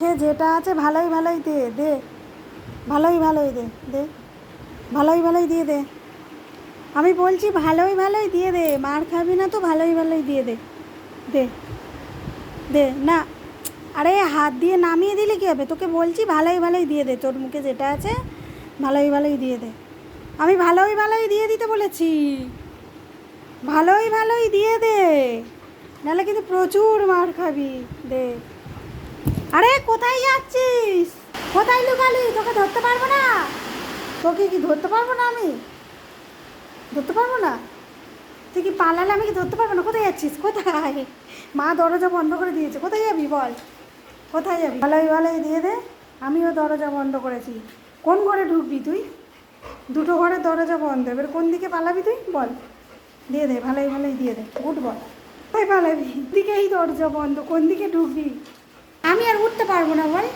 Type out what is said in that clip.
সে যেটা আছে ভালোই ভালোই দে দে, ভালোই ভালোই দে দে, ভালোই ভালোই দিয়ে দে। আমি বলছি ভালোই ভালোই দিয়ে দে, মার খাবি না তো, ভালোই ভালোই দিয়ে দে দে দে। না, আরে হাত দিয়ে নামিয়ে দিলে কী হবে, তোকে বলছি ভালোই ভালোই দিয়ে দে, তোর মুখে যেটা আছে ভালোই ভালোই দিয়ে দে। আমি ভালোই ভালোই দিয়ে দিতে বলেছি, ভালোই ভালোই দিয়ে দে, নাহলে কিন্তু প্রচুর মার খাবি। দে। আরে কোথায় যাচ্ছিস, কোথায় লুকালি, তোকে ধরতে পারবো না, তোকে কি ধরতে পারবো না, আমি ধরতে পারবো না, তুই কি পালালে আমি কি ধরতে পারবো না? কোথায় যাচ্ছিস, কোথায়? মা দরজা বন্ধ করে দিয়েছে, কোথায় যাবি বল, কোথায় যাবি? ভালোই ভালোই দিয়ে দে, আমিও দরজা বন্ধ করেছি। কোন ঘরে ঢুকবি তুই? দুটো ঘরের দরজা বন্ধ, এবার কোন দিকে পালাবি তুই বল? দিয়ে দে, ভালোই ভালোই দিয়ে দে, গুড বল। কোথায় পালাবি, দিকেই দরজা বন্ধ, কোন দিকে ঢুকবি? আমি আর উঠতে পারবো না বল।